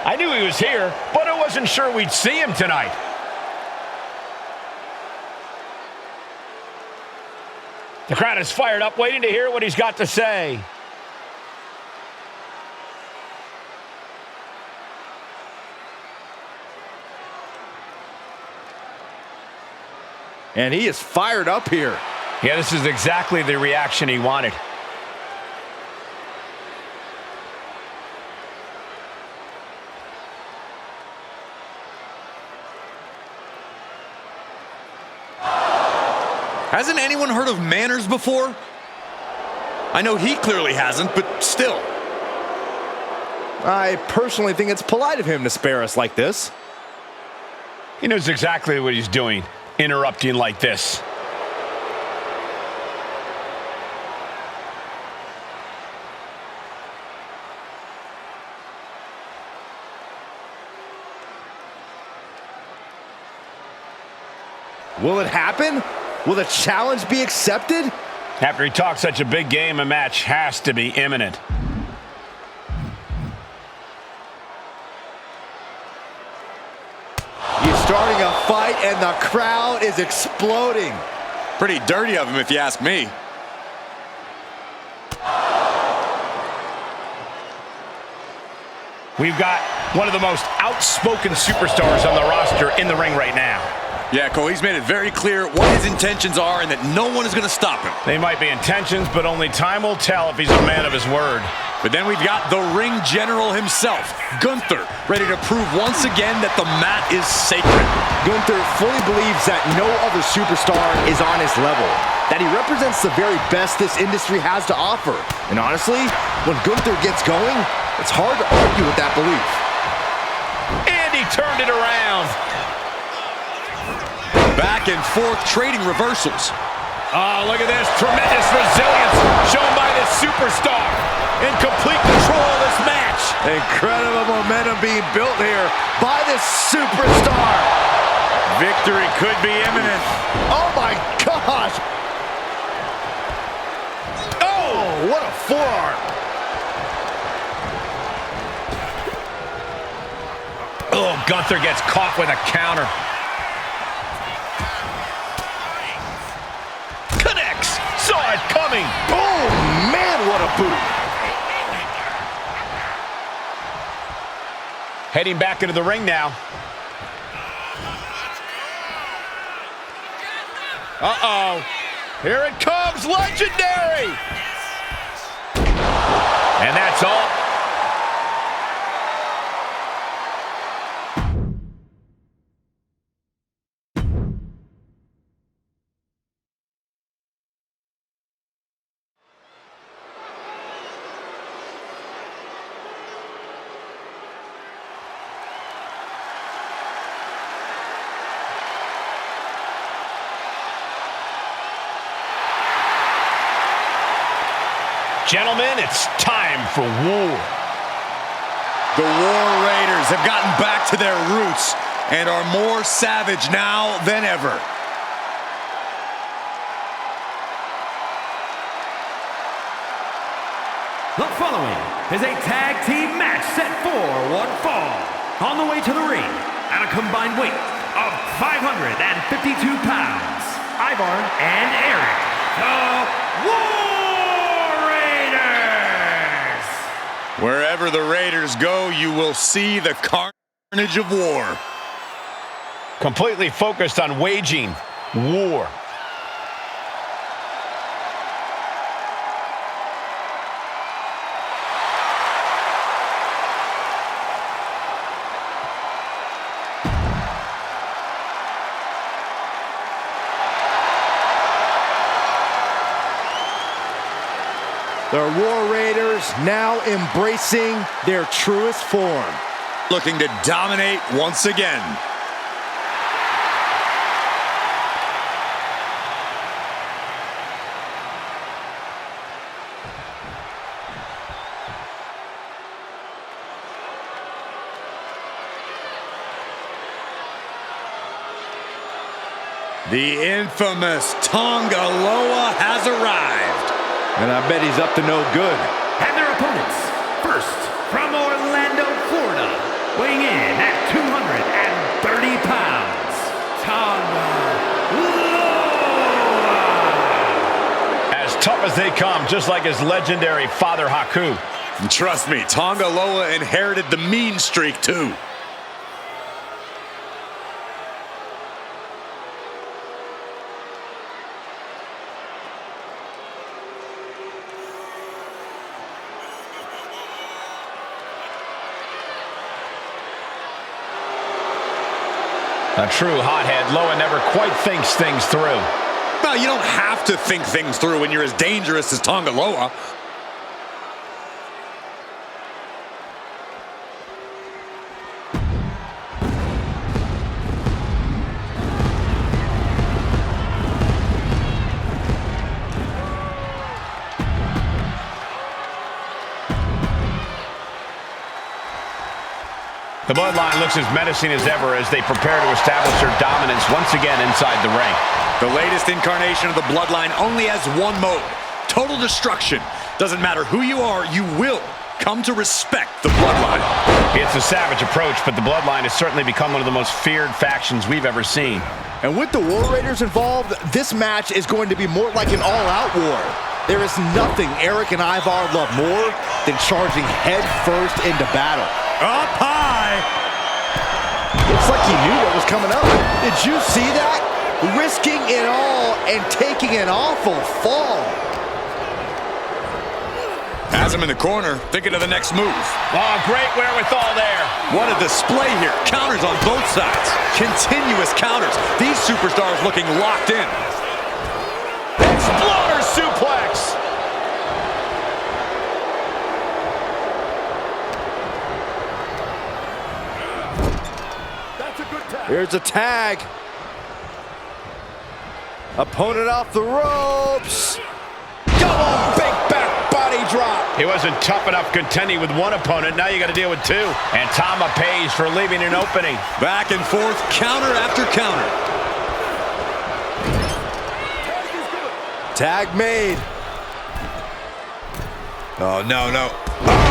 I knew he was here, but I wasn't sure we'd see him tonight. The crowd is fired up, waiting to hear what he's got to say. And he is fired up here. Yeah, this is exactly the reaction he wanted. Hasn't anyone heard of manners before? I know he clearly hasn't, but still. I personally think it's polite of him to spare us like this. He knows exactly what he's doing, interrupting like this. Will it happen? Will the challenge be accepted? After he talks such a big game, a match has to be imminent. He's starting a fight and the crowd is exploding. Pretty dirty of him if you ask me. We've got one of the most outspoken superstars on the roster in the ring right now. Yeah, Cole, he's made it very clear what his intentions are and that no one is going to stop him. They might be intentions, but only time will tell if he's a man of his word. But then we've got the ring general himself, Gunther, ready to prove once again that the mat is sacred. Gunther fully believes that no other superstar is on his level, that he represents the very best this industry has to offer. And honestly, when Gunther gets going, it's hard to argue with that belief. And he turned it around. Back and forth trading reversals. Oh, look at this. Tremendous resilience shown by this superstar. In complete control of this match. Incredible momentum being built here by this superstar. Victory could be imminent. Oh my gosh. Oh, what a forearm. Oh, Gunther gets caught with a counter. Connects. Saw it coming. Oh, man, what a boot. Heading back into the ring now. Uh-oh. Here it comes, legendary! And that's all. Gentlemen, it's time for war. The War Raiders have gotten back to their roots and are more savage now than ever. The following is a tag team match set for one fall. On the way to the ring, at a combined weight of 552 pounds, Ivar and Eric, the War Raiders! Wherever the Raiders go, you will see the carnage of war. Completely focused on waging war. The War Raiders now embracing their truest form. Looking to dominate once again. The infamous Tonga Loa has arrived. And I bet he's up to no good. And their opponents, first from Orlando, Florida, as they come, just like his legendary father, Haku. And trust me, Tonga Loa inherited the mean streak, too. A true hothead, Loa never quite thinks things through. No, you don't have to think things through when you're as dangerous as Tonga Loa. The Bloodline looks as menacing as ever as they prepare to establish their dominance once again inside the ring. The latest incarnation of the Bloodline only has one mode: total destruction. Doesn't matter who you are, you will come to respect the Bloodline. It's a savage approach, but the Bloodline has certainly become one of the most feared factions we've ever seen. And with the War Raiders involved, this match is going to be more like an all-out war. There is nothing Eric and Ivar love more than charging head first into battle. Up high! Looks like he knew what was coming up. Did you see that? Risking it all and taking an awful fall. Has him in the corner, thinking of the next move. Oh, great wherewithal there. What a display here. Counters on both sides. Continuous counters. These superstars looking locked in. Exploder suplex. Here's a tag. Opponent off the ropes. Double big back body drop. He wasn't tough enough contending with one opponent. Now you got to deal with two. And Tama pays for leaving an opening. Back and forth, counter after counter. Tag made. Oh, no, no. Oh!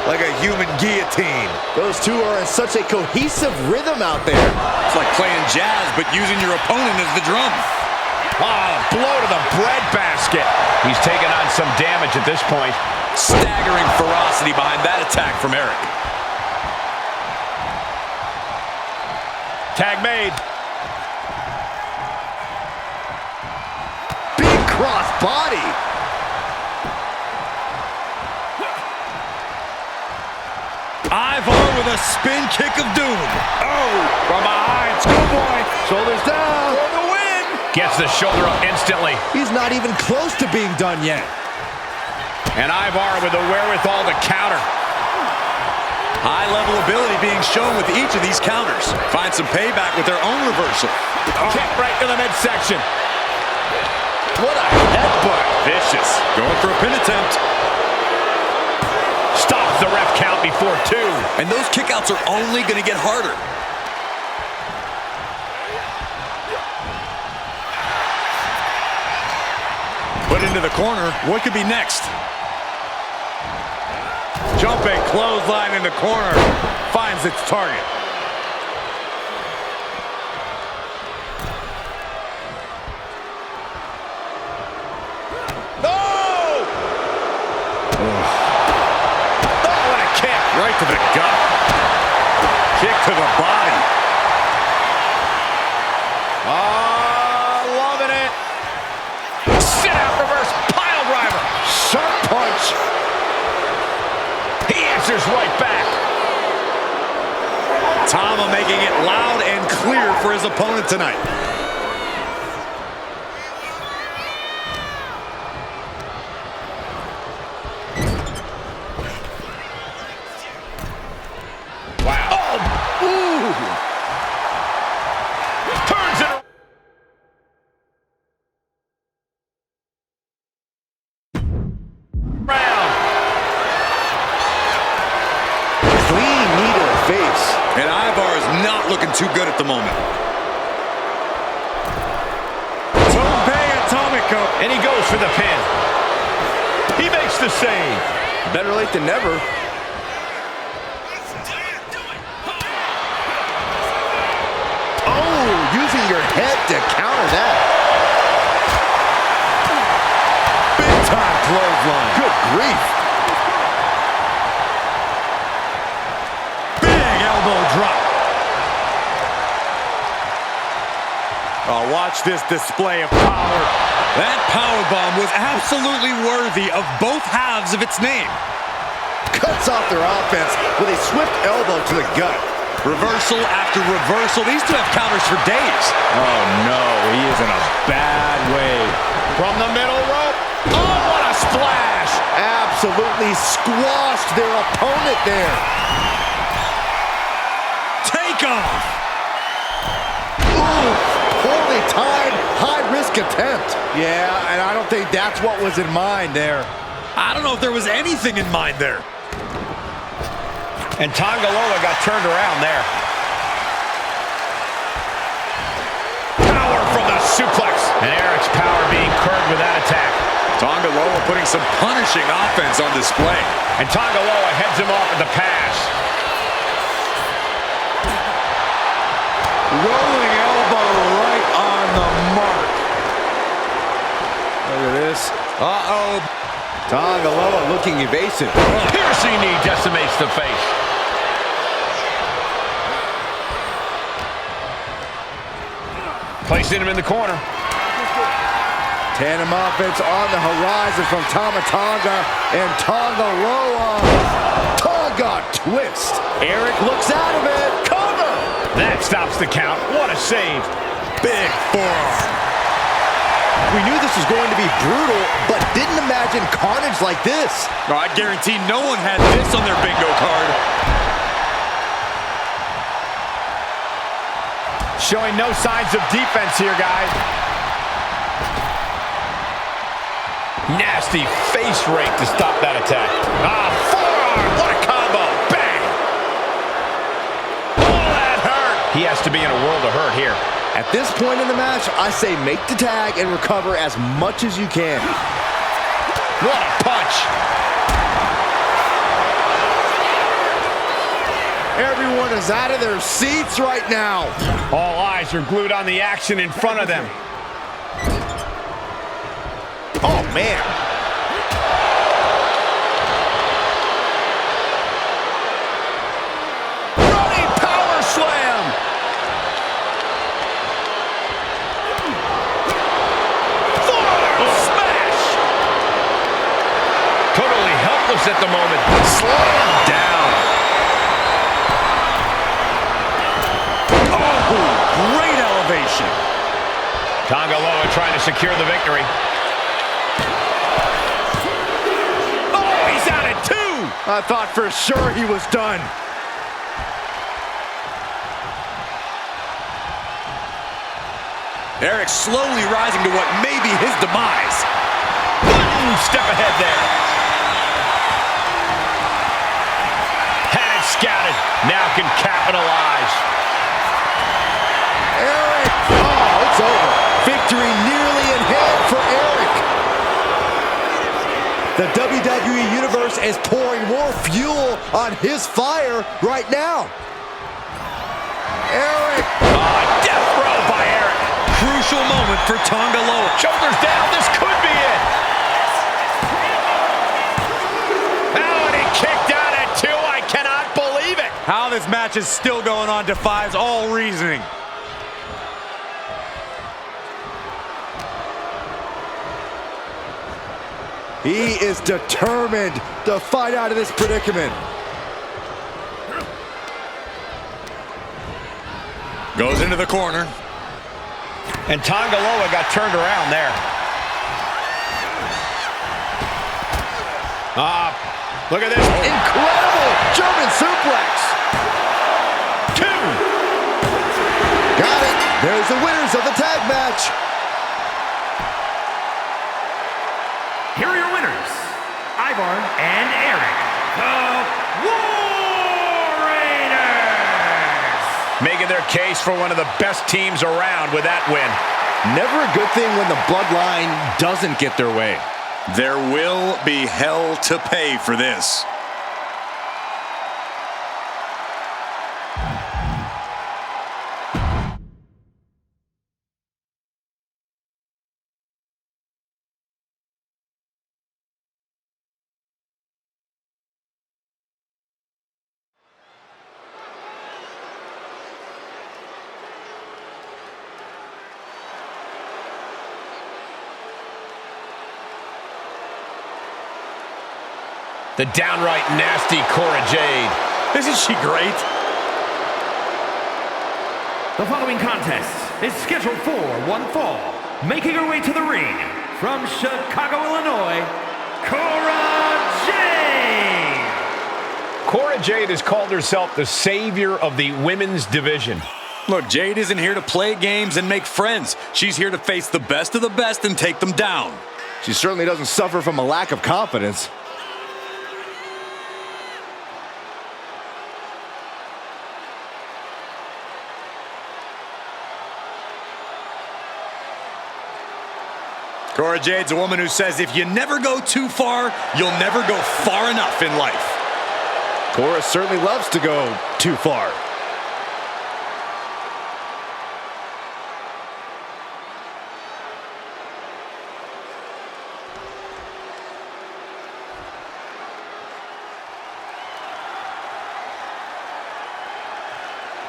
Like a human guillotine. Those two are in such a cohesive rhythm out there. It's like playing jazz, but using your opponent as the drum. Oh, blow to the breadbasket. He's taken on some damage at this point. Staggering ferocity behind that attack from Eric. Tag made. Big cross body. Ivar with a spin kick of doom. Oh, from behind. Schoolboy. Shoulders down. For the win. Gets the shoulder up instantly. He's not even close to being done yet. And Ivar with the wherewithal to counter. High-level ability being shown with each of these counters. Find some payback with their own reversal. Kick right to the midsection. What a headbutt. Vicious. Going for a pin attempt. Stops the ref count before two. And those kickouts are only going to get harder. Put into the corner. What could be next? Jumping clothesline in the corner. Finds its target. Oh! Oh, what a kick. Right to the gut. Kick to the body. Loving it. Sit out reverse pile driver. Sharp punch. He answers right back. Tama making it loud and clear for his opponent tonight. Wow. Oh, ooh. Turns it around. Clean knee to the face. And Ivar is not looking too good at the moment. Tope Atomico. And he goes for the pin. He makes the save. Better late than never. Oh, using your head to counter that. Big watch this display of power. That powerbomb was absolutely worthy of both halves of its name. Cuts off their offense with a swift elbow to the gut. Reversal after reversal. These two have counters for days. Oh, no. He is in a bad way. From the middle rope. Oh, what a splash. Absolutely squashed their opponent there. Take off. Ooh, poorly timed, high-risk attempt. Yeah, and I don't think that's what was in mind there. I don't know if there was anything in mind there. And Tanga Loa got turned around there. Power from the suplex. And Eric's power being curbed with that attack. Tanga Loa putting some punishing offense on display. And Tanga Loa heads him off at the pass. Rolling elbow right on the mark. Look at this. Uh-oh. Tanga Loa looking evasive. Piercing knee decimates the face. Placing him in the corner. Tandem offense on the horizon from Tama Tonga and Tanga Loa. Tonga twist. Eric looks out of it. Cover. That stops the count. What a save. Big forearm. We knew this was going to be brutal, but didn't imagine carnage like this. No, I guarantee no one had this on their bingo card. Showing no signs of defense here, guys. Nasty face rake to stop that attack. Ah, forearm! What a combo! Bang! Oh, that hurt! He has to be in a world of hurt here. At this point in the match, I say make the tag and recover as much as you can. What a punch! Everyone is out of their seats right now. All eyes are glued on the action in front of them. Oh, man. Running power slam! Forearm smash! Totally helpless at the moment. Slam down. Great elevation. Tanga Loa trying to secure the victory. Oh, he's out at 2! I thought for sure he was done. Eric slowly rising to what may be his demise. One step ahead there. Had it scouted. Now can capitalize. Eric! Oh, it's over. Victory nearly in hand for Eric. The WWE Universe is pouring more fuel on his fire right now. Eric! Death row by Eric. Crucial moment for Tanga Loa. Shoulders down. This could be it. Oh, and he kicked out at 2. I cannot believe it. How this match is still going on defies all reasoning. He is determined to fight out of this predicament. Goes into the corner. And Tanga Loa got turned around there. Look at this. Incredible German suplex. 2. Got it. There's the winners of the tag match. Here are your winners, Ivar and Eric, the War Raiders. Making their case for one of the best teams around with that win. Never a good thing when the Bloodline doesn't get their way. There will be hell to pay for this. The downright nasty Cora Jade. Isn't she great? The following contest is scheduled for one fall. Making her way to the ring from Chicago, Illinois, Cora Jade. Cora Jade has called herself the savior of the women's division. Look, Jade isn't here to play games and make friends. She's here to face the best of the best and take them down. She certainly doesn't suffer from a lack of confidence. Cora Jade's a woman who says if you never go too far, you'll never go far enough in life. Cora certainly loves to go too far.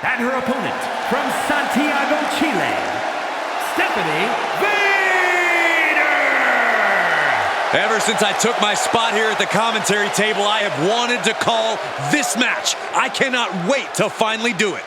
And her opponent from Santiago, Chile, Stephanie Vaquer. Ever since I took my spot here at the commentary table, I have wanted to call this match. I cannot wait to finally do it.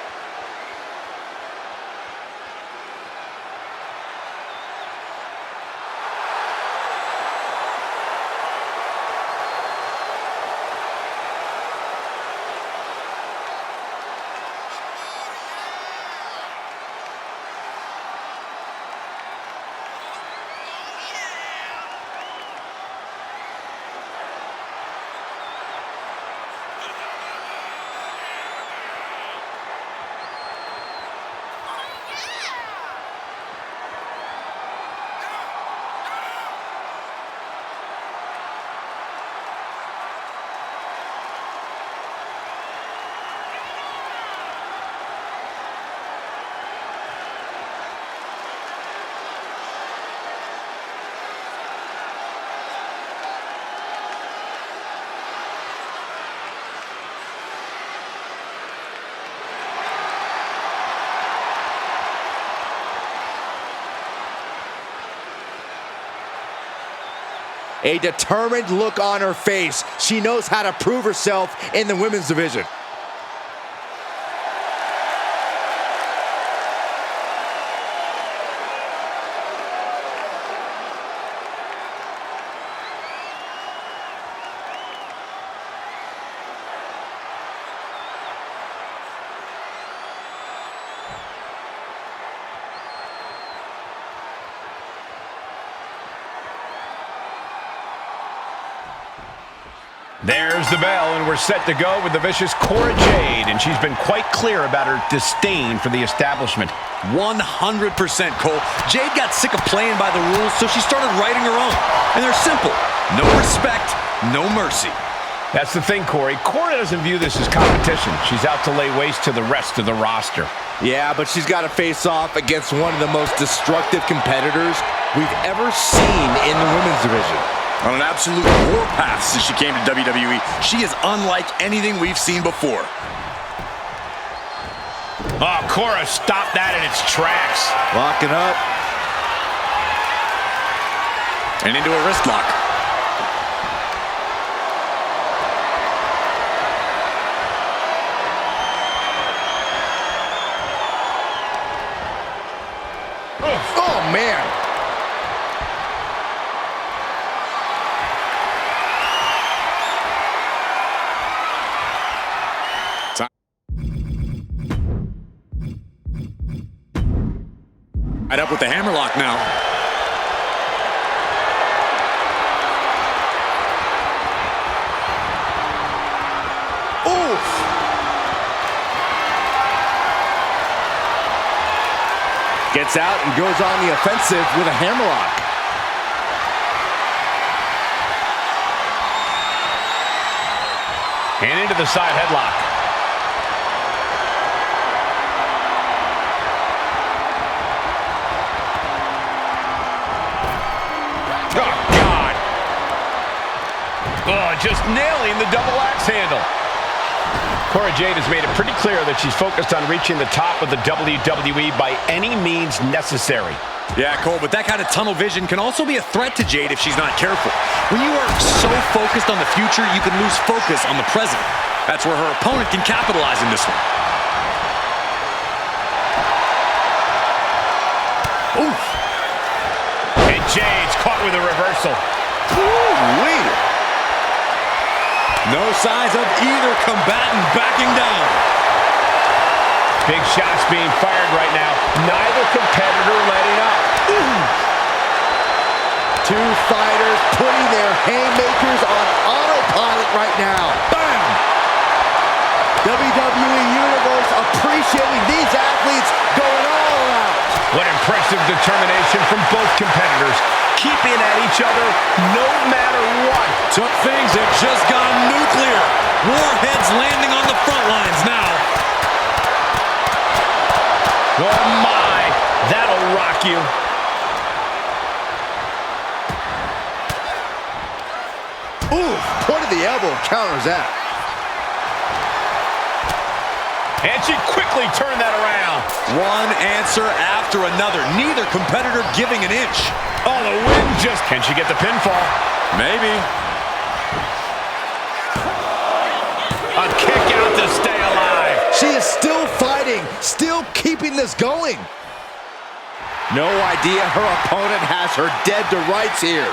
A determined look on her face. She knows how to prove herself in the women's division. There's the bell, and we're set to go with the vicious Cora Jade, and she's been quite clear about her disdain for the establishment. 100%, Cole. Jade got sick of playing by the rules, so she started writing her own. And they're simple. No respect, no mercy. That's the thing, Corey. Cora doesn't view this as competition. She's out to lay waste to the rest of the roster. Yeah, but she's got to face off against one of the most destructive competitors we've ever seen in the women's division. On an absolute warpath since she came to WWE, she is unlike anything we've seen before. Oh, Cora stopped that in its tracks. Locking up. And into a wrist lock. Oh, man. Right up with the hammerlock now. Oof. Gets out and goes on the offensive with a hammerlock. And into the side headlock. Oh, just nailing the double axe handle. Cora Jade has made it pretty clear that she's focused on reaching the top of the WWE by any means necessary. Yeah, Cole, but that kind of tunnel vision can also be a threat to Jade if she's not careful. When you are so focused on the future, you can lose focus on the present. That's where her opponent can capitalize in this one. Oof. And Jade's caught with a reversal. Ooh-wee. No signs of either combatant backing down. Big shots being fired right now. Neither competitor letting up. Two fighters putting their haymakers on autopilot right now. Bam! WWE Universe appreciating these athletes going all out. What impressive determination from both competitors. Keeping at each other no matter what. Tough things have just gone nuclear. Warheads landing on the front lines now. Oh my, that'll rock you. Ooh, point of the elbow counters that. And she quickly turned that around. One answer after another. Neither competitor giving an inch. Oh, the win just... Can she get the pinfall? Maybe. A kick out to stay alive. She is still fighting, still keeping this going. No idea her opponent has her dead to rights here.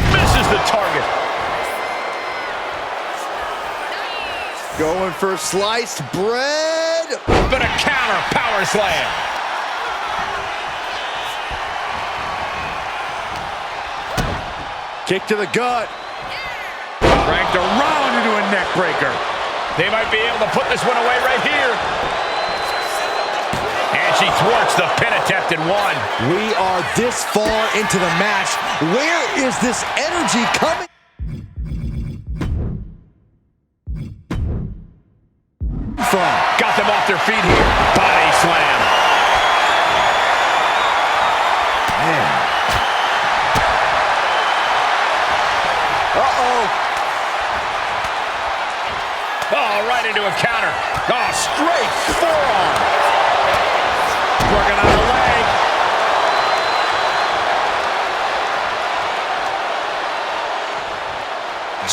Misses the target. Going for sliced bread. But a counter power slam. Kick to the gut. Cranked around into a neck breaker. They might be able to put this one away right here. And she thwarts the pin attempt in one. We are this far into the match. Where is this energy coming from? Got them off their feet here. Body slam. Man. Uh-oh. Oh, right into a counter. Oh, straight forearm. Working on the leg.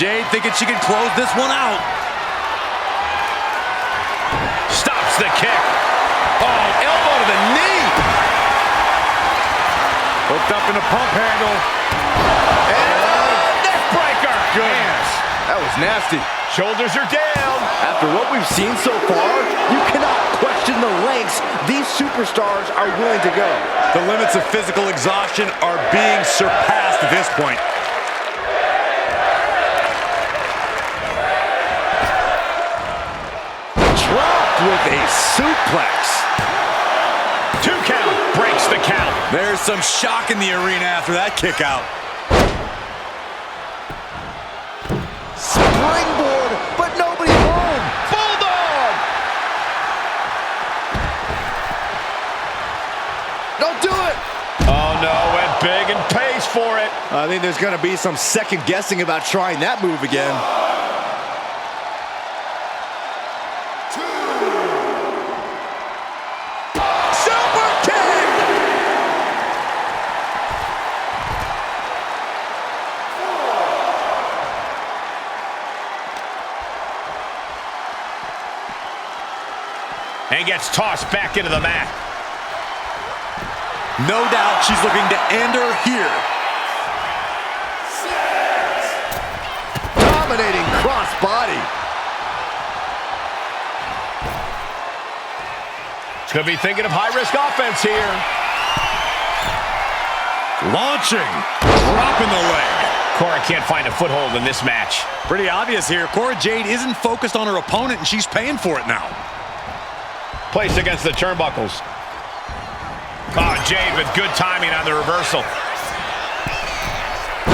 Jade thinking she can close this one out. Stops the kick. Oh, elbow to the knee. Hooked up in the pump handle. And neck breaker. Goodness. That was nasty. Shoulders are down. After what we've seen so far, you cannot question the lengths these superstars are willing to go. The limits of physical exhaustion are being surpassed at this point. Dropped with a suplex. 2 count. Breaks the count. There's some shock in the arena after that kick out. Springboard, but nobody home. Bulldog. Don't do it. Oh, no. Went big and pays for it. I think there's going to be some second guessing about trying that move again. Super kick. And gets tossed back into the mat. No doubt she's looking to end her here. Dominating crossbody. Could be thinking of high-risk offense here. Launching. Dropping the leg. Cora can't find a foothold in this match. Pretty obvious here. Cora Jade isn't focused on her opponent, and she's paying for it now. Placed against the turnbuckles. Oh, Jade with good timing on the reversal.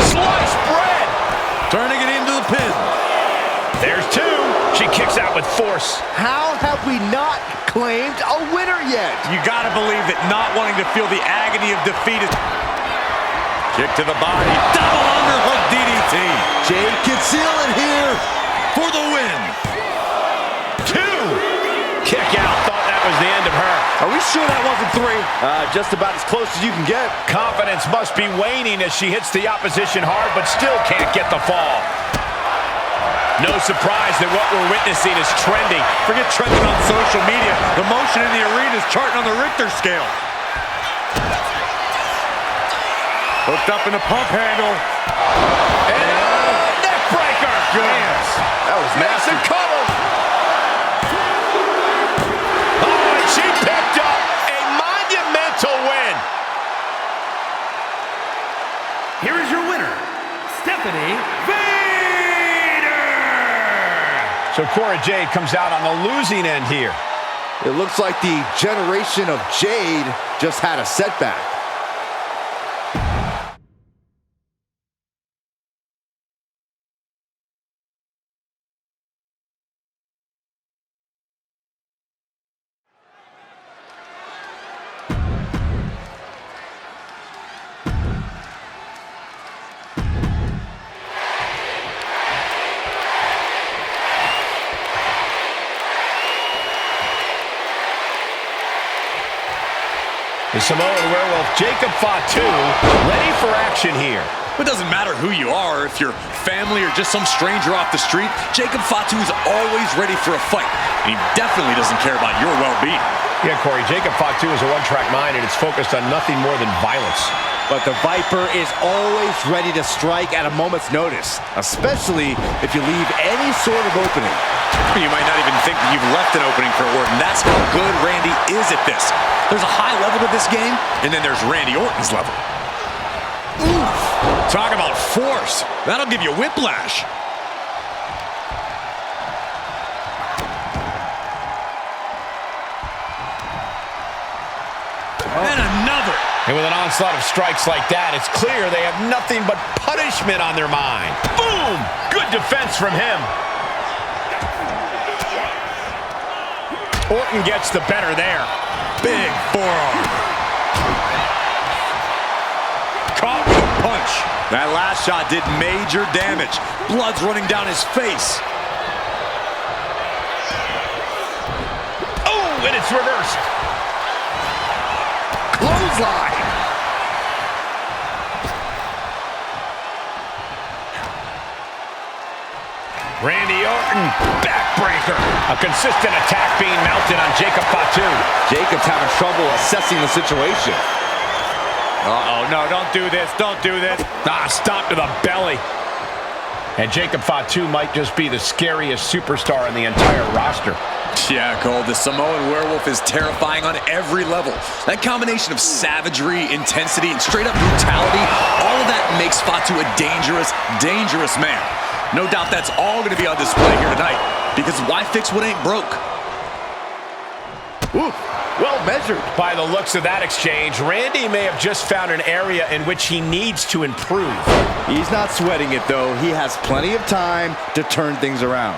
Sliced bread. Turning it into the pin. There's 2. She kicks out with force. How have we not claimed a winner yet? You gotta believe that not wanting to feel the agony of defeat is... Kick to the body. Double underhook DDT. Jade can seal it here. for the win. 2. Kick out. Thought that was the end of her. Are we sure that wasn't 3? Just about as close as you can get. Confidence must be waning as she hits the opposition hard, but still can't get the fall. No surprise that what we're witnessing is trending. Forget trending on social media. The motion in the arena is charting on the Richter scale. Hooked up in the pump handle. And neck breaker. Yes. That was Massive massive. cover. Oh, and she picked up a monumental win. Here is your winner, Stephanie Vaquer. So Cora Jade comes out on the losing end here. It looks like the generation of Jade just had a setback. The Samoan werewolf, Jacob Fatu, ready for action here. It doesn't matter who you are, if you're family or just some stranger off the street, Jacob Fatu is always ready for a fight. And he definitely doesn't care about your well-being. Yeah, Corey, Jacob Fatu is a one-track mind, and it's focused on nothing more than violence. But the Viper is always ready to strike at a moment's notice, especially if you leave any sort of opening. You might not even think that you've left an opening for Orton. That's how good Randy is at this. There's a high level to this game, and then there's Randy Orton's level. Oof! Talk about force. That'll give you whiplash. And another. And with an onslaught of strikes like that, it's clear they have nothing but punishment on their mind. Boom! Good defense from him. Orton gets the better there. Big forearm. Caught with a punch. That last shot did major damage. Blood's running down his face. Oh, and it's reversed. Clothesline. Randy Orton, backbreaker. A consistent attack being mounted on Jacob Fatu. Jacob's having trouble assessing the situation. Uh-oh, no, don't do this, don't do this. Stop to the belly. And Jacob Fatu might just be the scariest superstar in the entire roster. Yeah, Cole, the Samoan werewolf is terrifying on every level. That combination of savagery, intensity, and straight-up brutality, all of that makes Fatu a dangerous, dangerous man. No doubt that's all going to be on display here tonight, because why fix what ain't broke? Ooh, well measured. By the looks of that exchange, Randy may have just found an area in which he needs to improve. He's not sweating it, though. He has plenty of time to turn things around.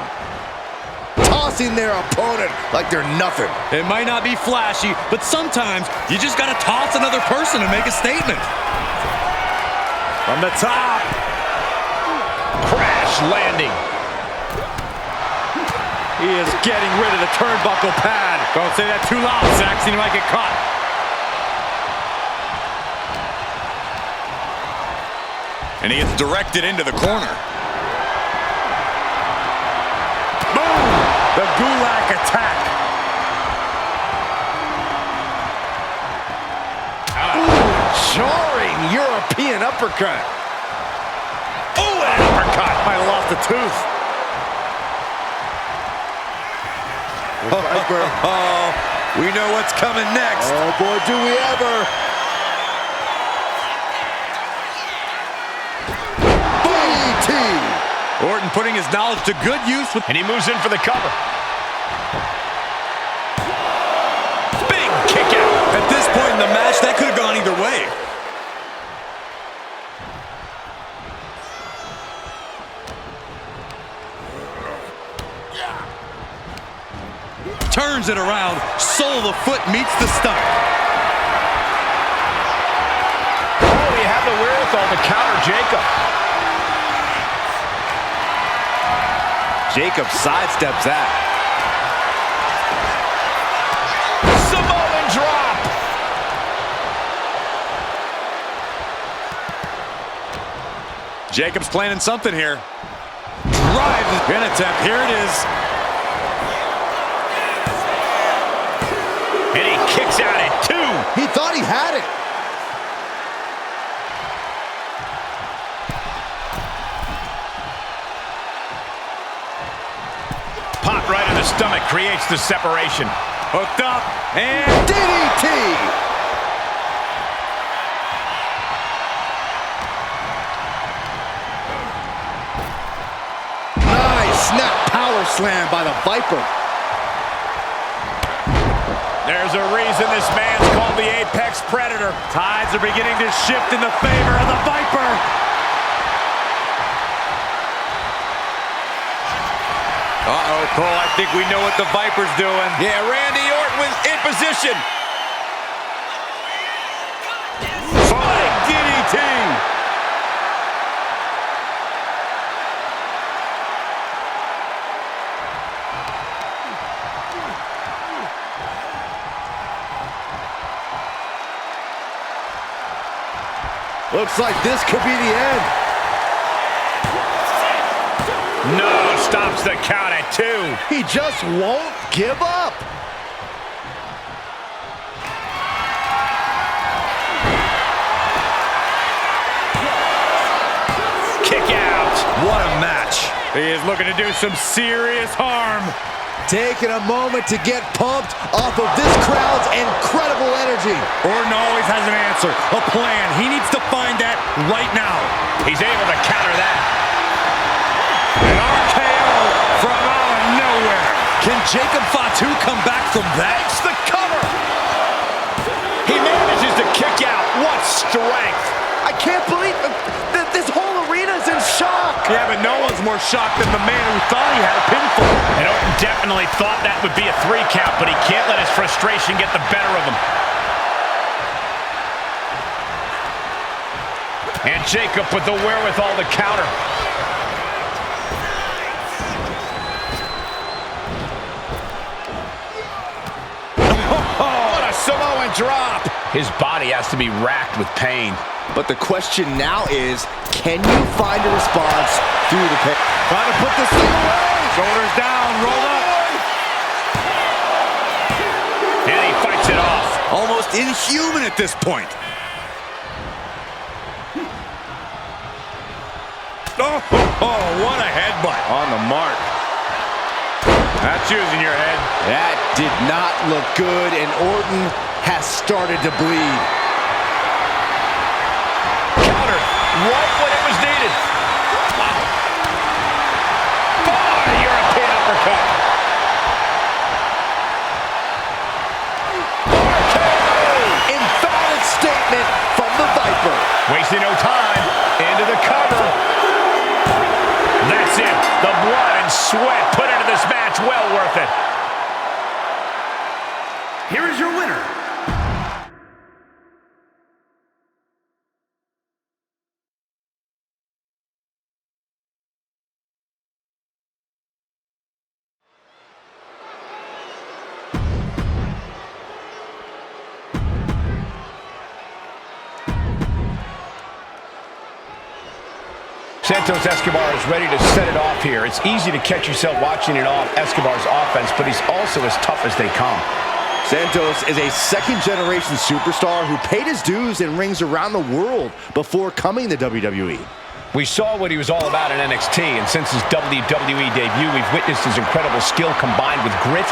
Tossing their opponent like they're nothing. It might not be flashy, but sometimes you just got to toss another person to make a statement. From the top. Crash landing. He is getting rid of the turnbuckle pad. Don't say that too loud, Saxon. You might get caught. And he gets directed into the corner. Boom! The Gulak attack. Jarring European uppercut. Oh, an uppercut. Might have lost a tooth. Oh, we know what's coming next. Oh boy, do we ever. DDT. Orton putting his knowledge to good use. And he moves in for the cover. Big kick out. At this point in the match, that could have gone either way. Turns it around, sole of the foot meets the stomach. Oh, he had the wherewithal to counter Jacob. Jacob sidesteps that. Samoan drop. Jacob's planning something here. Drive the pin attempt. Here it is. And he kicks out at 2. He thought he had it. Pop right in the stomach creates the separation. Hooked up and DDT. Nice snap power slam by the Viper. There's a reason this man's called the Apex Predator. tides are beginning to shift in the favor of the Viper. Uh-oh, Cole, I think we know what the Viper's doing. Yeah, Randy Orton was in position. Flying DDT. Looks like this could be the end. No, stops the count at 2. He just won't give up. Kick out. What a match. He is looking to do some serious harm. Taking a moment to get pumped off of this crowd's incredible energy. Orton always has an answer, a plan. He needs to find that right now. He's able to counter that. An RKO from out of nowhere. Can Jacob Fatu come back from that? Makes the cover. He manages to kick out. What strength. I can't believe that this whole arena's in shock. Yeah, but no one's more shocked than the man who thought he had a pinfall. And Orton definitely thought that would be a 3 count, but he can't let his frustration get the better of him. And Jacob with the wherewithal to counter. What a Samoan drop. His body has to be racked with pain. But the question now is, can you find a response through the pit? Trying to put this thing away. Shoulders down, roll up. And he fights it off. Almost inhuman at this point. Oh, what a headbutt. On the mark. That's using your head. That did not look good, and Orton has started to bleed. Counter right when it was needed. Oh, European uppercut. RKO. Emphatic statement from the Viper. Wasting no time. Into the cover. That's it. The blood and sweat put into this match. Well worth it. Here is your winner, Santos Escobar is ready to set it off here. It's easy to catch yourself watching it off Escobar's offense, but he's also as tough as they come. Santos is a second-generation superstar who paid his dues in rings around the world before coming to WWE. We saw what he was all about in NXT, and since his WWE debut, we've witnessed his incredible skill combined with grit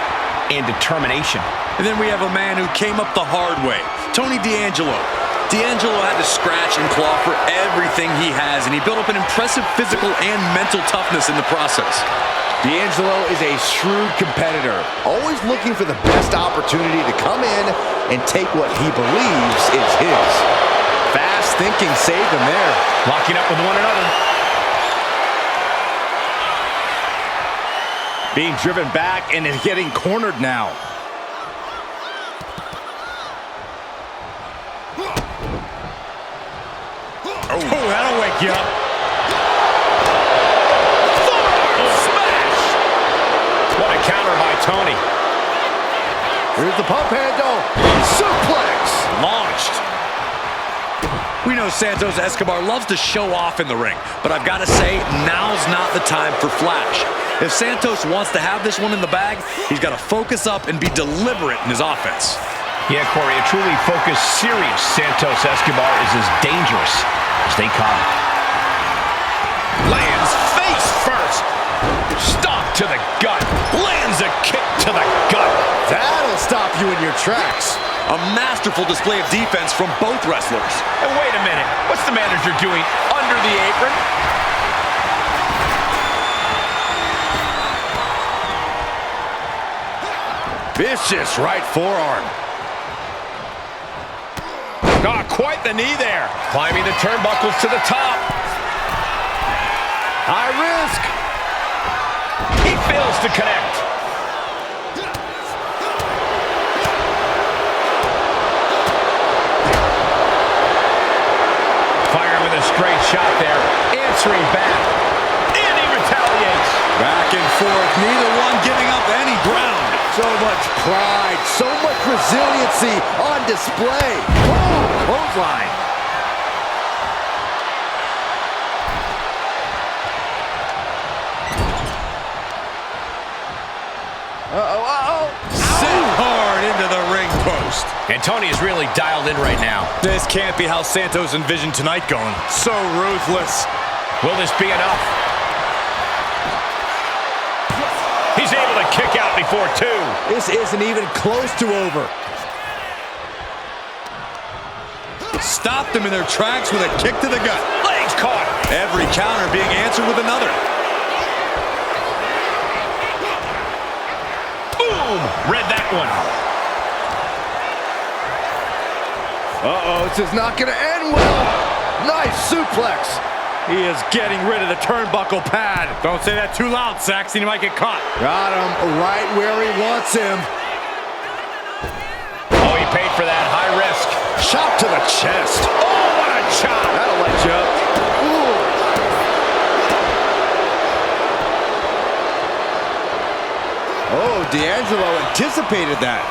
and determination. And then we have a man who came up the hard way, Tony D'Angelo. D'Angelo had to scratch and claw for everything he has, and he built up an impressive physical and mental toughness in the process. D'Angelo is a shrewd competitor, always looking for the best opportunity to come in and take what he believes is his. Fast thinking saved him there. Locking up with one another. Being driven back and is getting cornered now. Oh, that'll wake you up. Smash! cover by Tony. Here's the pump handle. Suplex. Launched. We know Santos Escobar loves to show off in the ring, but I've got to say, now's not the time for flash. If Santos wants to have this one in the bag, he's got to focus up and be deliberate in his offense. Yeah, Corey, a truly focused, serious Santos Escobar is as dangerous as they come. Lands face first. Stomp to the gut. Lands a kick to the gut. That'll stop you in your tracks. A masterful display of defense from both wrestlers. And wait a minute, what's the manager doing under the apron? Vicious right forearm. Oh, quite the knee there. Climbing the turnbuckles to the top. High risk. He fails to connect. Fire with a straight shot there. Answering back. And he retaliates. Back and forth, neither one giving up any ground. So much pride, so much resiliency on display. Oh, clothesline. Sent hard into the ring post. And Tony is really dialed in right now. This can't be how Santos envisioned tonight going. So ruthless. Will this be enough? He's able to kick out before two. This isn't even close to over. Stopped them in their tracks with a kick to the gut. Legs caught. Every counter being answered with another. Boom! Read that one. Uh-oh, this is not going to end well. Nice suplex. He is getting rid of the turnbuckle pad. Don't say that too loud, Saxton. He might get caught. Got him right where he wants him. Oh, he paid for that. High risk. Shot to the chest. Oh, what a chop. That'll light you up. Ooh. Oh, D'Angelo anticipated that.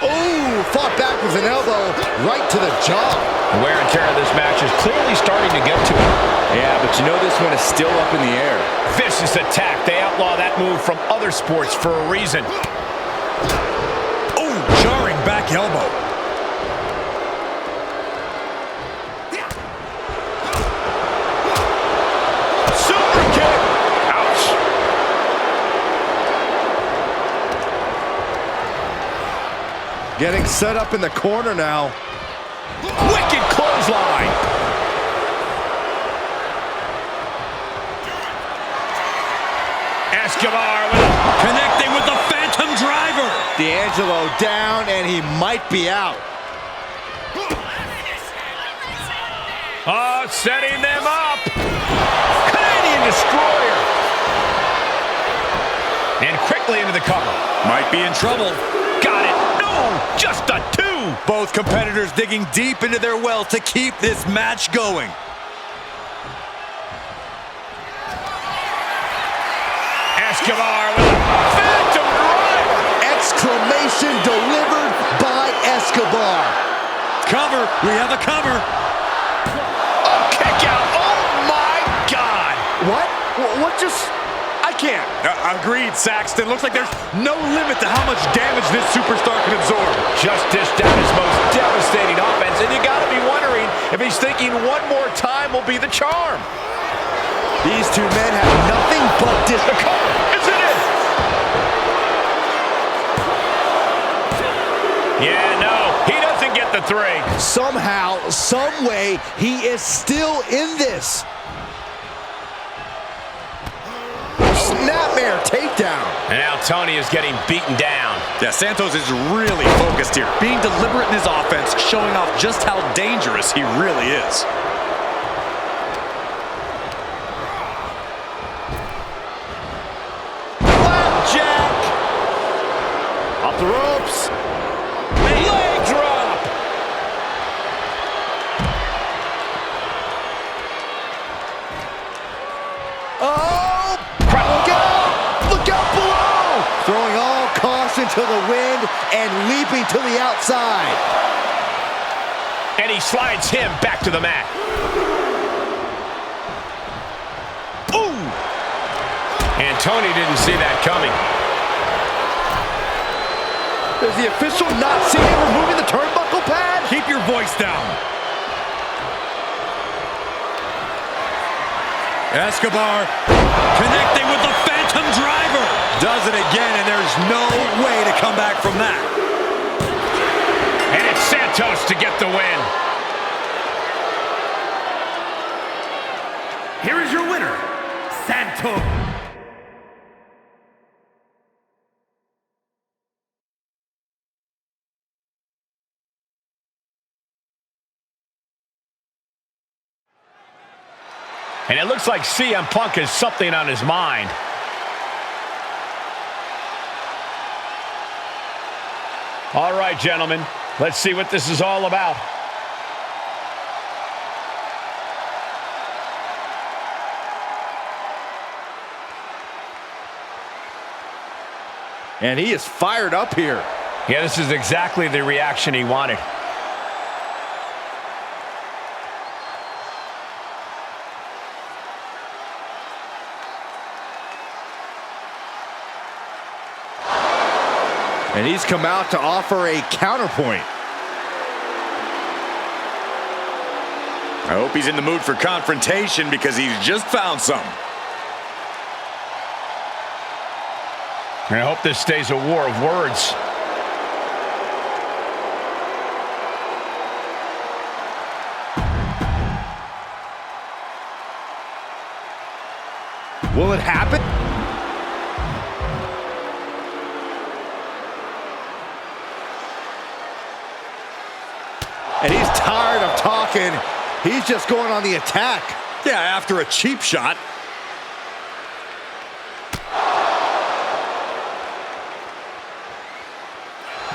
Oh, fought back with an elbow right to the jaw. The wear and tear of this match is clearly starting to get to him. Yeah, but you know this one is still up in the air. Vicious attack. They outlaw that move from other sports for a reason. Oh, jarring back elbow. Super kick. Ouch. Getting set up in the corner now. Wicked clothesline. Escobar Connecting with the Phantom Driver. D'Angelo down, and he might be out. Oh, setting them up. Canadian Destroyer. And quickly into the cover. Might be in trouble. Got it. No, just a two. Both competitors digging deep into their well to keep this match going. Escobar with a Phantom Driver. Exclamation delivered by Escobar. Cover. We have a cover. Oh, kick out. Oh, my God. What? What just... I can't. Agreed, Saxton. Looks like there's no limit to how much damage this superstar can absorb. Just dished out his most devastating offense, and you got to be wondering if he's thinking one more time will be the charm. These two men have nothing but The cover. Is it in? Yeah, no. He doesn't get the three. Somehow, some way, he is still in this. Snapmare takedown. And now Tony is getting beaten down. Yeah, Santos is really focused here. Being deliberate in his offense, showing off just how dangerous he really is. Flapjack. Off the ropes. Leg drop. Oh! Crap. Look out! to the wind and leaping to the outside. And he slides him back to the mat. Ooh! And Tony didn't see that coming. Does the official not see him removing the turnbuckle pad? Keep your voice down. Escobar connecting with the Phantom Driver. Does it again, and there's no way to come back from that. And it's Santos to get the win. Here is your winner, Santos. And it looks like CM Punk has something on his mind. All right, gentlemen, let's see what this is all about. And he is fired up here. Yeah, this is exactly the reaction he wanted. And he's come out to offer a counterpoint. I hope he's in the mood for confrontation because he's just found some. And I hope this stays a war of words. Will it happen? And he's tired of talking. He's just going on the attack. Yeah, after a cheap shot.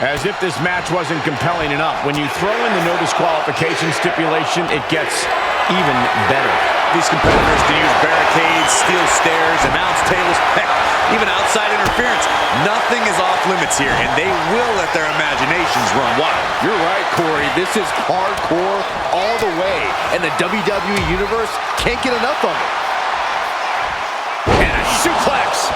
As if this match wasn't compelling enough. When you throw in the no disqualification stipulation, it gets even better. These competitors can use barricades, steel stairs, announce tables, heck, even outside interference. Nothing is off limits here, and they will let their imaginations run wild. You're right, Corey. This is hardcore all the way, and the WWE Universe can't get enough of it. And a suplex.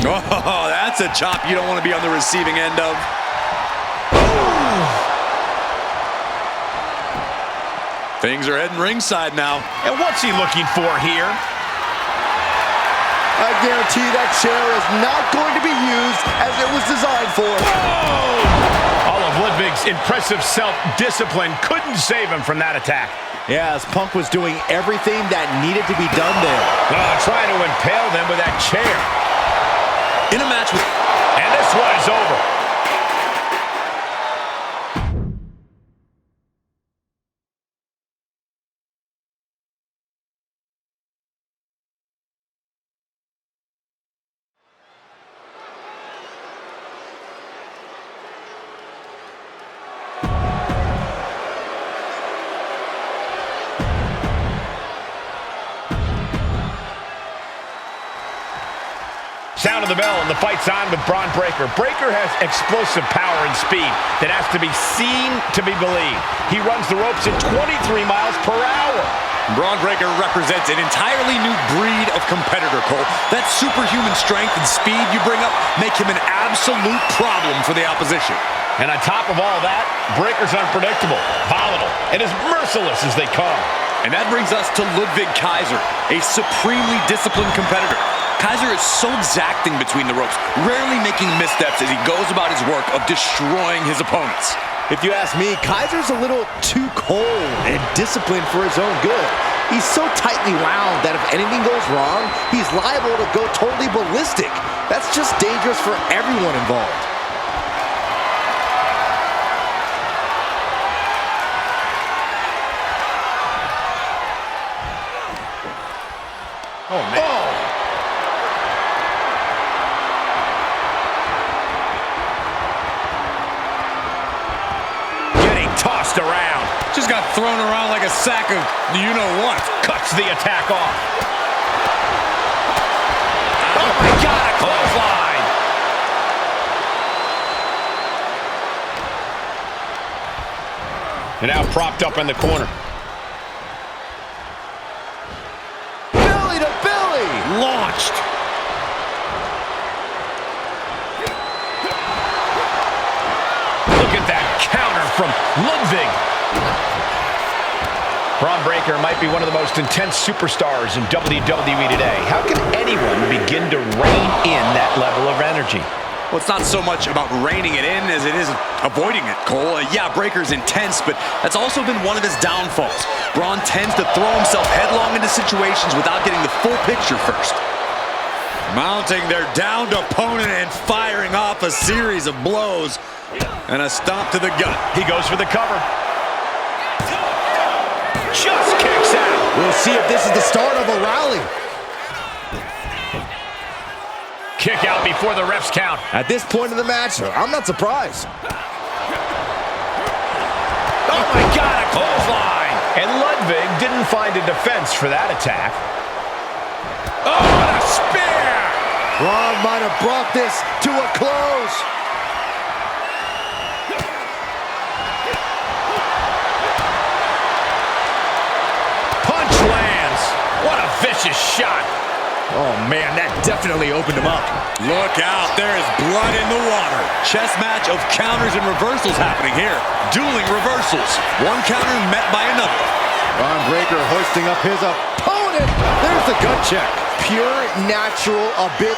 Oh, that's a chop you don't want to be on the receiving end of. Things are heading ringside now. And what's he looking for here? I guarantee that chair is not going to be used as it was designed for. Oh! All of Ludwig's impressive self-discipline couldn't save him from that attack. Yeah, as Punk was doing everything that needed to be done there. Trying to impale them with that chair. In a match with... And this one is over. Sound of the bell, and the fight's on with Bron Breakker. Breakker has explosive power and speed that has to be seen to be believed. He runs the ropes at 23 miles per hour. Bron Breakker represents an entirely new breed of competitor, Cole. That superhuman strength and speed you bring up make him an absolute problem for the opposition. And on top of all that, Breakker's unpredictable, volatile, and as merciless as they come. And that brings us to Ludwig Kaiser, a supremely disciplined competitor. Kaiser is so exacting between the ropes, rarely making missteps as he goes about his work of destroying his opponents. If you ask me, Kaiser's a little too cold and disciplined for his own good. He's so tightly wound that if anything goes wrong, he's liable to go totally ballistic. That's just dangerous for everyone involved. Oh, man. Oh. Tossed around. Just got thrown around like a sack of you-know-what. Cuts the attack off. Clothesline. And now propped up in the corner. Belly to belly. Launched. Look at that counter from Ludwig. Bron Breakker might be one of the most intense superstars in WWE today. How can anyone begin to rein in that level of energy? Well, it's not so much about reining it in as it is avoiding it, Cole. Yeah, Breakker's intense, but that's also been one of his downfalls. Bron tends to throw himself headlong into situations without getting the full picture first. Mounting their downed opponent and firing off a series of blows. And a stomp to the gut. He goes for the cover. Just kicks out. We'll see if this is the start of a rally. Kick out before the refs count. At this point in the match, I'm not surprised. Oh my God, a clothesline. And Ludwig didn't find a defense for that attack. Oh, what a spear. Bron might have brought this to a close. Punch lands. What a vicious shot. Oh man, that definitely opened him up. Look out, there is blood in the water. Chess match of counters and reversals happening here. Dueling reversals. One counter met by another. Bron Breakker hoisting up his opponent. There's the gut check. Pure, natural, a bit.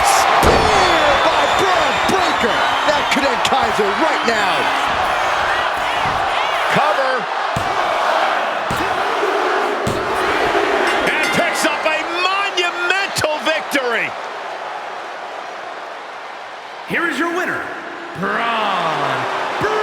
Spear by Bron Breakker. That could end Kaiser right now. Cover. And picks up a monumental victory. Here is your winner, Bron Breakker.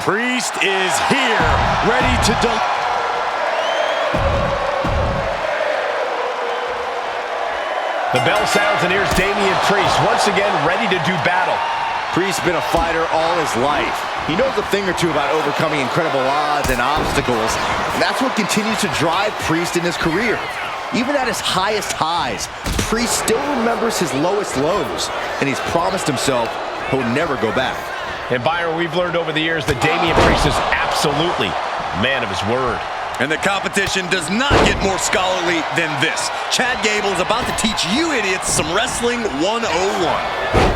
Priest is here, ready to dunk. The bell sounds and here's Damian Priest once again ready to do battle. Priest's been a fighter all his life. He knows a thing or two about overcoming incredible odds and obstacles, and that's what continues to drive Priest in his career. Even at his highest highs, Priest still remembers his lowest lows, and he's promised himself he'll never go back. And Byron, we've learned over the years that Damian Priest is absolutely a man of his word. And the competition does not get more scholarly than this. Chad Gable is about to teach you idiots some Wrestling 101.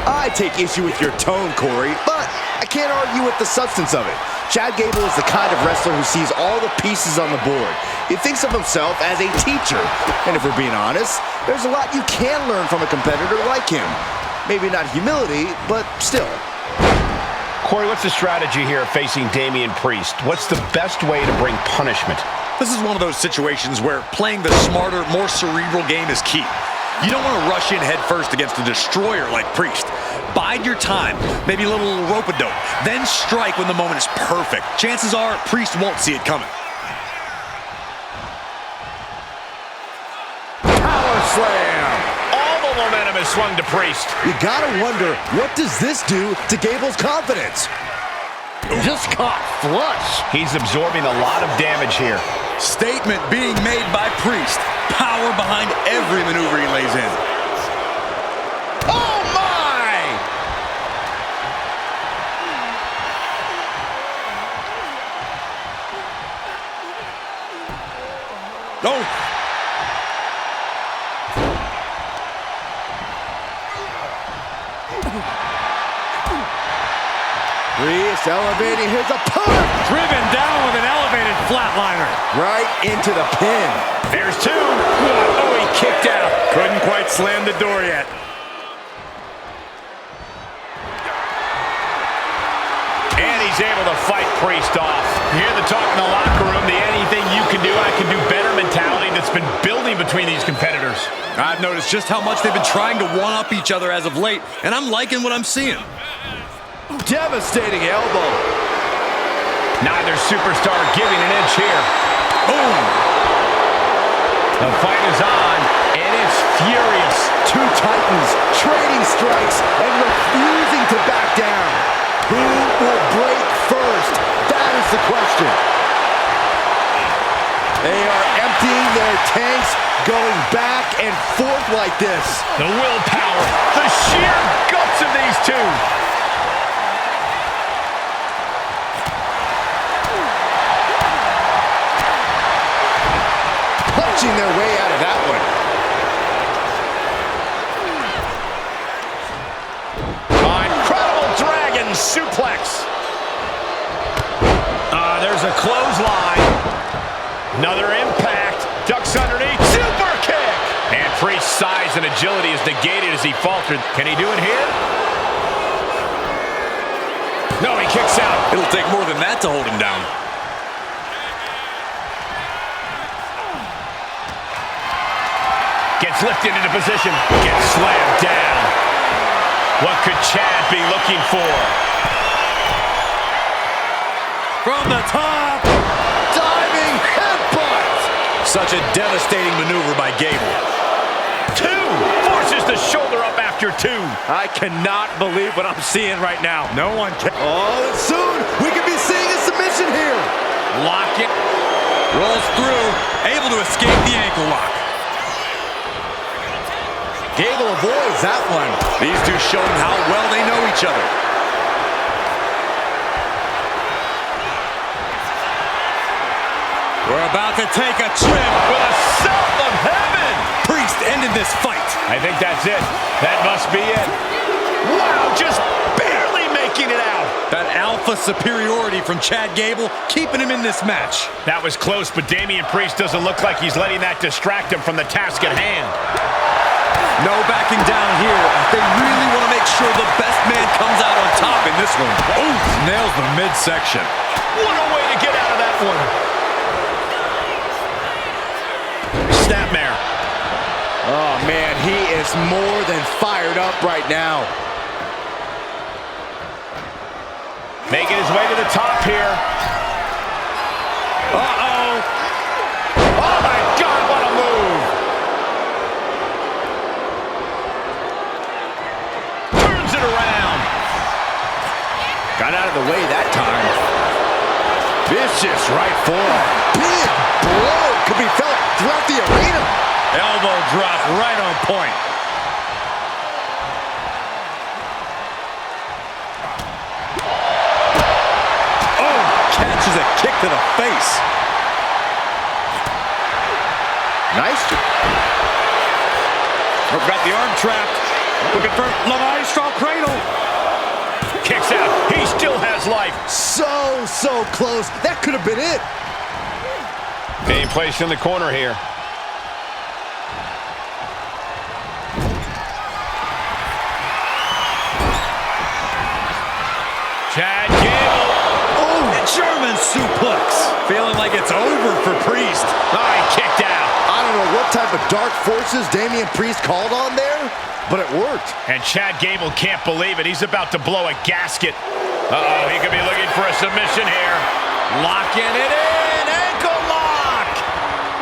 I take issue with your tone, Corey, but I can't argue with the substance of it. Chad Gable is the kind of wrestler who sees all the pieces on the board. He thinks of himself as a teacher. And if we're being honest, there's a lot you can learn from a competitor like him. Maybe not humility, but still. Corey, what's the strategy here facing Damian Priest? What's the best way to bring punishment? This is one of those situations where playing the smarter, more cerebral game is key. You don't want to rush in head first against a destroyer like Priest. Bide your time, maybe a little rope-a-dope, then strike when the moment is perfect. Chances are Priest won't see it coming. Power slam! Momentum is swung to Priest. You gotta wonder, what does this do to Gable's confidence? Just caught flush. He's absorbing a lot of damage here. Statement being made by Priest. Power behind every maneuver he lays in. Oh my! Oh! Priest elevating his opponent. Driven down with an elevated flatliner. Right into the pin. There's two. Oh, he kicked out. Couldn't quite slam the door yet. And he's able to fight Priest off. You hear the talk in the locker room, the anything you can do, I can do better mentality. that's been building between these competitors. I've noticed just how much they've been trying to one-up each other as of late, and I'm liking what I'm seeing. Devastating elbow. Neither superstar giving an inch here. Boom! The fight is on, and it's furious. Two titans trading strikes and refusing to back down. Who will break first? That is the question. They are emptying their tanks, going back and forth like this. The willpower, the sheer guts of these two. Punching their way out of that one. Incredible dragon suplex. There's a clothesline. Another impact. Ducks underneath. Super kick. And Priest's size and agility is negated as he faltered. Can he do it here? No, he kicks out. It'll take more than that to hold him down. Gets lifted into position. Gets slammed down. What could Chad be looking for? From the top. Diving headbutt. Such a devastating maneuver by Gable. Two. Forces the shoulder up after two. I cannot believe what I'm seeing right now. No one can. Oh, and soon we could be seeing a submission here. Lock it. Rolls through. Able to escape the ankle lock. Gable avoids that one. These two showing how well they know each other. We're about to take a trip With a sound of heaven. Priest ended this fight. I think that's it. That must be it. Wow, just barely making it out. That alpha superiority from Chad Gable, keeping him in this match. That was close, but Damian Priest doesn't look like he's letting that distract him from the task at hand. No backing down here. They really want to make sure the best man comes out on top in this one. Ooh, nails the midsection. What a way to get out of that one. Snapmare. Oh, man, he is more than fired up right now. Making his way to the top here. Uh-oh. Oh, my God, what a move. Turns it around. Got out of the way that time. Vicious right forearm. Big blow could be felt throughout the arena. Elbow drop right on point. Oh, catches a kick to the face. Nice. Got the arm trapped. Looking for La Maestro Cradle. Kicks out. He still has life. So close. That could have been it. Being placed in the corner here. Chad Gable. Oh, German suplex. Feeling like it's over for Priest. Oh, he kicked out. I don't know what type of dark forces Damian Priest called on there, but it worked. And Chad Gable can't believe it. He's about to blow a gasket. Uh-oh, he could be looking for a submission here. Locking it in. Ankle lock.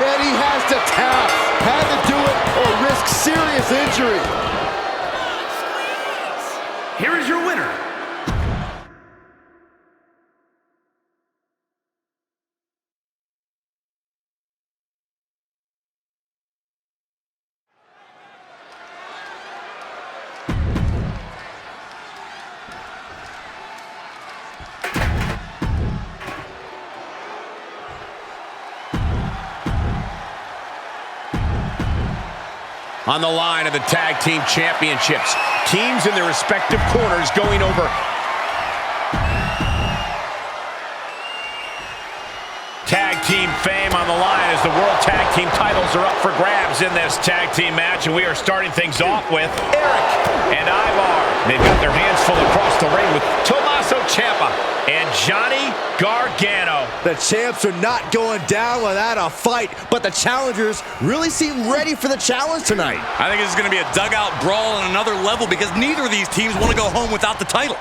And he has to tap. Had to do it or risk serious injury. Here is your winner. On the line of the Tag Team Championships. Teams in their respective corners going over. Tag Team fame on the line as the World Tag Team titles are up for grabs in this Tag Team match. And we are starting things off with Eric and Ivar. They've got their hands full across the ring with Tomas Tommaso Ciampa and Johnny Gargano. The champs are not going down without a fight, but the challengers really seem ready for the challenge tonight. I think this is going to be a dugout brawl on another level because neither of these teams want to go home without the title.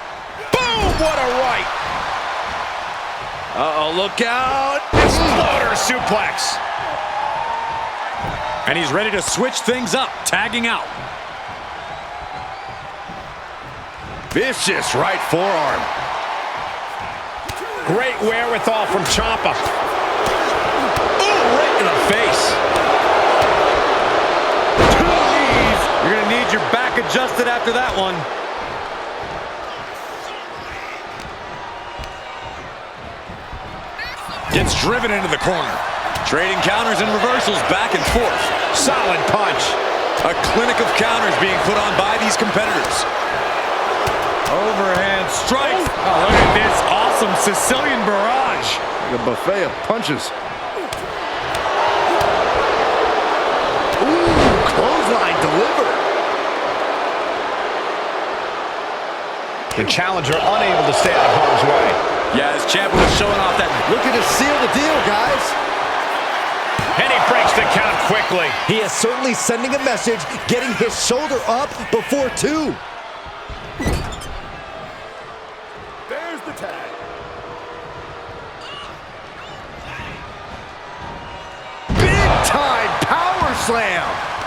Boom! What a right! Uh-oh, look out! Exploder suplex! And he's ready to switch things up, tagging out. Vicious right forearm. Great wherewithal from Ciampa. Ooh, right in the face. 2 knees. You're going to need your back adjusted after that one. Gets driven into the corner. Trading counters and reversals back and forth. Solid punch. A clinic of counters being put on by these competitors. Overhand strike. Oh, look at this awesome Sicilian barrage. Like a buffet of punches. Ooh, clothesline delivered. The challenger unable to stay out of harm's way. Yeah, as Ciampa was showing off that. Looking to seal the deal, guys. And he breaks the count quickly. He is certainly sending a message, getting his shoulder up before 2. There's the tag. Big time power slam.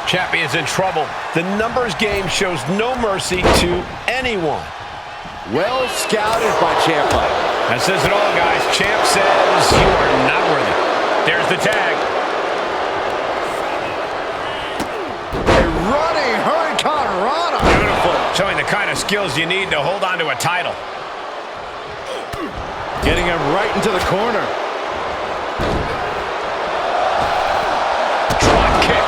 Champion's in trouble. The numbers game shows no mercy to anyone. Well scouted by Ciampa. That says it all, guys. Champ says you are not worthy. There's the tag. A running Hurricane Rana. Beautiful. Showing the kind of skills you need to hold on to a title. Getting him right into the corner. Drop kick.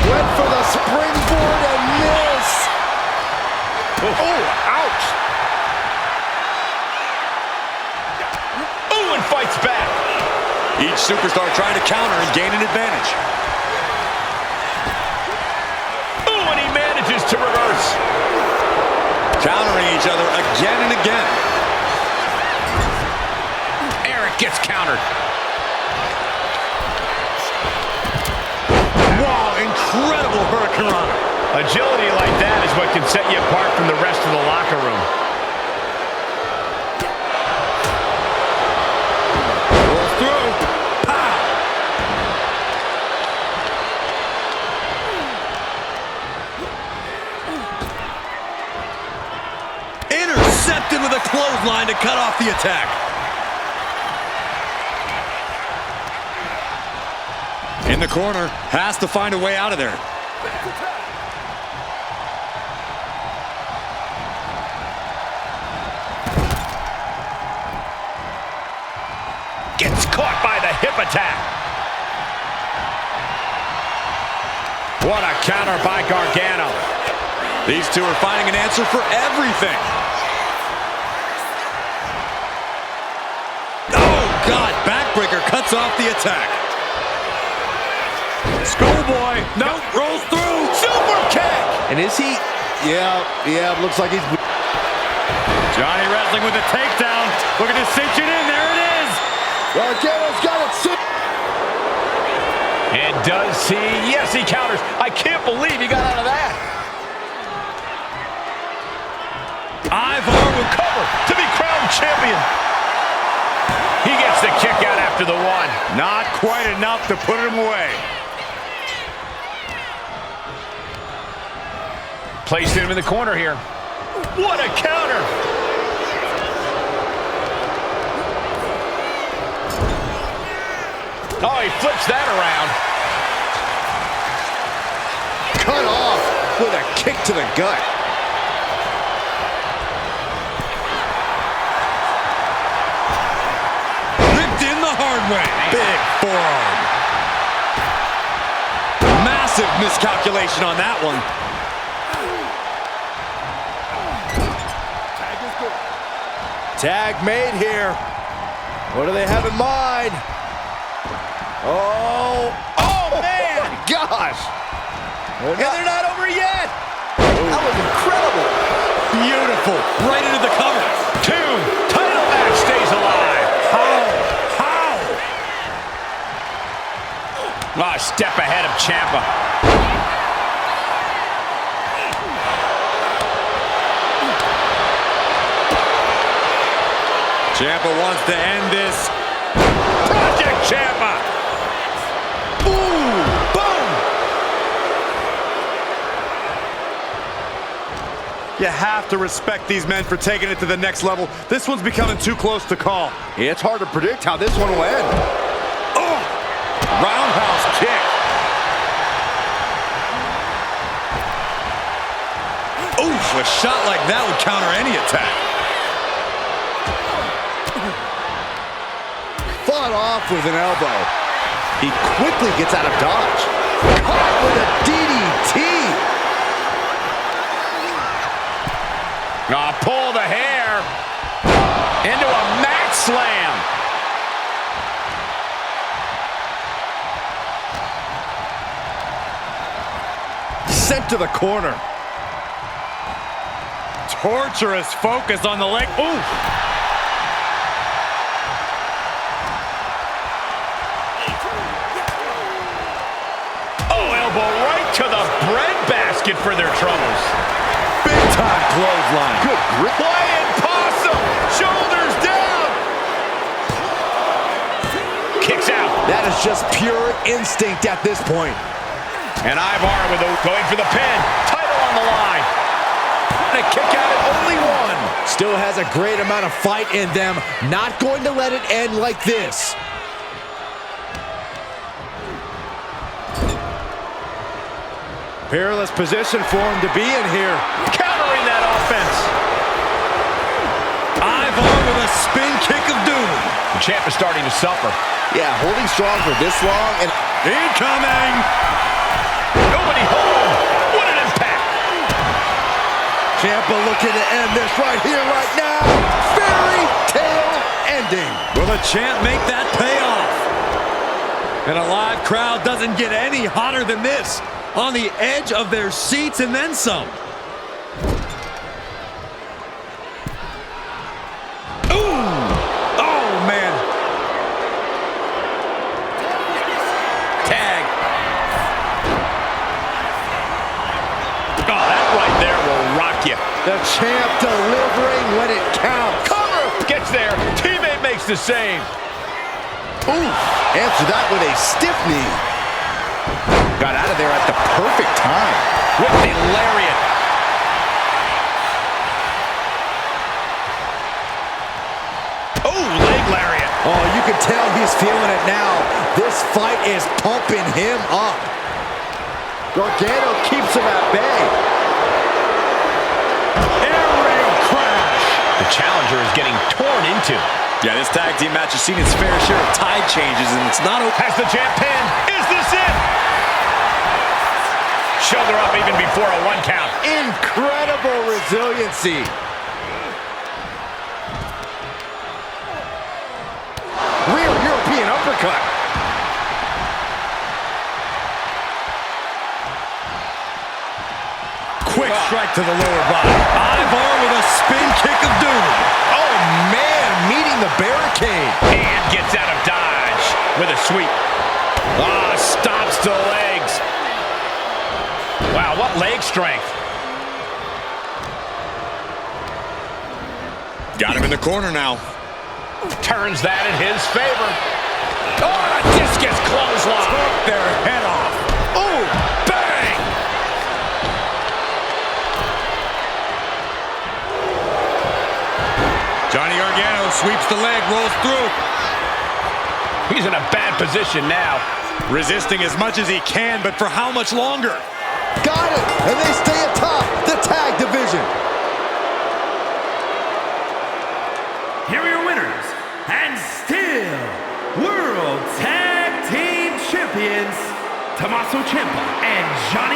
Went for the springboard and miss. Oh, ouch. Ooh, and fights back. Each superstar trying to counter and gain an advantage. Ooh, and he manages to reverse. Countering each other again and again. Eric gets countered. Wow, incredible Hurricane. Agility like that is what can set you apart from the rest of the locker room. Rolls through. Pow! Intercepted with a clothesline to cut off the attack. In the corner, has to find a way out of there. Gets caught by the hip attack. What a counter by Gargano. These two are finding an answer for everything. Oh, God. Backbreaker cuts off the attack. Schoolboy. No, rolls through. Super kick. And is he? Yeah, looks like he's... Johnny wrestling with a takedown. Looking to cinch it in. There it is. Gargano's got it. And does he? Yes, he counters. I can't believe he got out of that. Ivar will cover to be crowned champion. He gets the kick out after the one. Not quite enough to put him away. Placed him in the corner here. What a counter. Oh, he flips that around. Cut off with a kick to the gut. Ripped in the hard way. Big forearm. Massive miscalculation on that one. Tag made here. What do they have in mind? Oh, man! Oh, gosh! And they're not over over yet. That was incredible. Beautiful. Right into the cover. 2. Title match stays alive. How? Oh, step ahead of Ciampa. Ciampa wants to end this. Project Ciampa. Ooh, boom. You have to respect these men for taking it to the next level. This one's becoming too close to call. It's hard to predict how this one will end. Oh, roundhouse kick. Oof, a shot like that would counter any attack. Fought off with an elbow. He quickly gets out of dodge. Caught with a DDT. Pull the hair into a mat slam. Sent to the corner. Torturous focus on the leg. Ooh. Oh, elbow right to the breadbasket for their troubles. Big time clothesline. Good grip. Playing possum. Shoulders down. Kicks out. That is just pure instinct at this point. And Ivar going for the pin. Title on the line. And a kick out at only 1. Still has a great amount of fight in them. Not going to let it end like this. Peerless position for him to be in here. Countering that offense. Ivar with a spin kick of doom. The champ is starting to suffer. Yeah, holding strong for this long and Incoming. Nobody home. What an impact. Ciampa looking to end this right here, right now. Fairy tale ending. Will the champ make that pay off? And a live crowd doesn't get any hotter than this. On the edge of their seats and then some. Ooh! Oh, man. Tag. Oh, that right there will rock you. The champ delivering when it counts. Cover. Gets there. Teammate makes the save. Ooh, answer that with a stiff knee. Got out of there at the perfect time. With the lariat. Oh, leg lariat. Oh, you can tell he's feeling it now. This fight is pumping him up. Gargano keeps him at bay. Air raid crash. The challenger is getting torn into. Yeah, this tag team match has seen its fair share of tide changes, and it's not over. Has the champ pinned. Is this it? Shoulder up even before a 1 count. Incredible resiliency. Rear European uppercut. Quick strike to the lower body. Ivar with a spin kick of doom. Oh, man, meeting the barricade. And gets out of dodge with a sweep. Stomps the legs. Wow, what leg strength. Got him in the corner now. Turns that in his favor. Oh, a discus clothesline. Took their head off. Oh, bang. Johnny Gargano sweeps the leg, rolls through. He's in a bad position now. Resisting as much as he can, but for how much longer? Got it, and they stay atop the tag division. Here are your winners, and still World Tag Team Champions, Tommaso Ciampa and Johnny